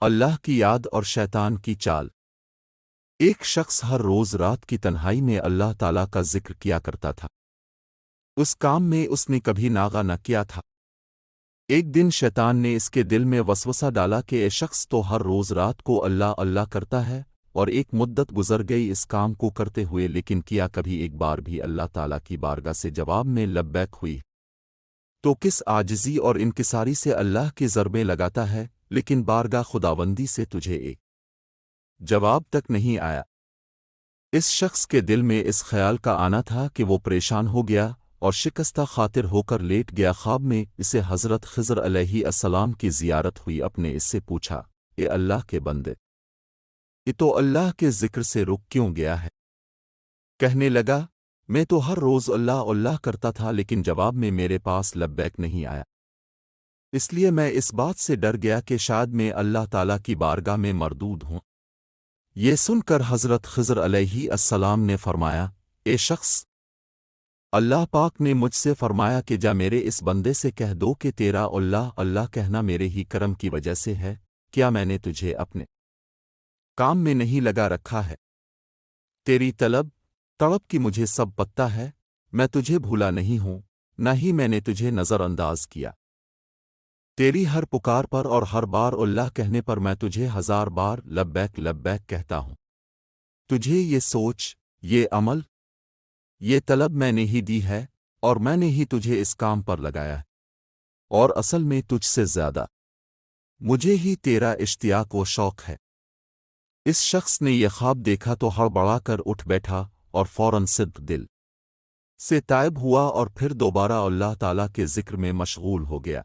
اللہ کی یاد اور شیطان کی چال۔ ایک شخص ہر روز رات کی تنہائی میں اللہ تعالیٰ کا ذکر کیا کرتا تھا۔ اس کام میں اس نے کبھی ناغہ نہ کیا تھا۔ ایک دن شیطان نے اس کے دل میں وسوسہ ڈالا کہ اے شخص تو ہر روز رات کو اللہ اللہ کرتا ہے، اور ایک مدت گزر گئی اس کام کو کرتے ہوئے، لیکن کیا کبھی ایک بار بھی اللہ تعالیٰ کی بارگاہ سے جواب میں لبیک ہوئی؟ تو کس عاجزی اور انکساری سے اللہ کی ضربیں لگاتا ہے، لیکن بارگاہ خداوندی سے تجھے ایک جواب تک نہیں آیا۔ اس شخص کے دل میں اس خیال کا آنا تھا کہ وہ پریشان ہو گیا اور شکستہ خاطر ہو کر لیٹ گیا۔ خواب میں اسے حضرت خضر علیہ السلام کی زیارت ہوئی۔ اپنے اس سے پوچھا، اے اللہ کے بندے، یہ تو اللہ کے ذکر سے رک کیوں گیا ہے؟ کہنے لگا، میں تو ہر روز اللہ اللہ کرتا تھا، لیکن جواب میں میرے پاس لبیک نہیں آیا، اس لیے میں اس بات سے ڈر گیا کہ شاید میں اللہ تعالیٰ کی بارگاہ میں مردود ہوں۔ یہ سن کر حضرت خضر علیہ السلام نے فرمایا، اے شخص، اللہ پاک نے مجھ سے فرمایا کہ جا میرے اس بندے سے کہہ دو کہ تیرا اللہ اللہ کہنا میرے ہی کرم کی وجہ سے ہے۔ کیا میں نے تجھے اپنے کام میں نہیں لگا رکھا ہے؟ تیری تڑپ کی مجھے سب پتہ ہے، میں تجھے بھولا نہیں ہوں، نہ ہی میں نے تجھے نظر انداز کیا۔ تیری ہر پکار پر اور ہر بار اللہ کہنے پر میں تجھے 1000 بار لبیک لبیک کہتا ہوں۔ تجھے یہ سوچ، یہ عمل، یہ طلب میں نے ہی دی ہے، اور میں نے ہی تجھے اس کام پر لگایا ہے، اور اصل میں تجھ سے زیادہ مجھے ہی تیرا اشتیاق و شوق ہے۔ اس شخص نے یہ خواب دیکھا تو ہڑبڑا کر اٹھ بیٹھا اور فوراً صدق دل سے تائب ہوا، اور پھر دوبارہ اللہ تعالیٰ کے ذکر میں مشغول ہو گیا۔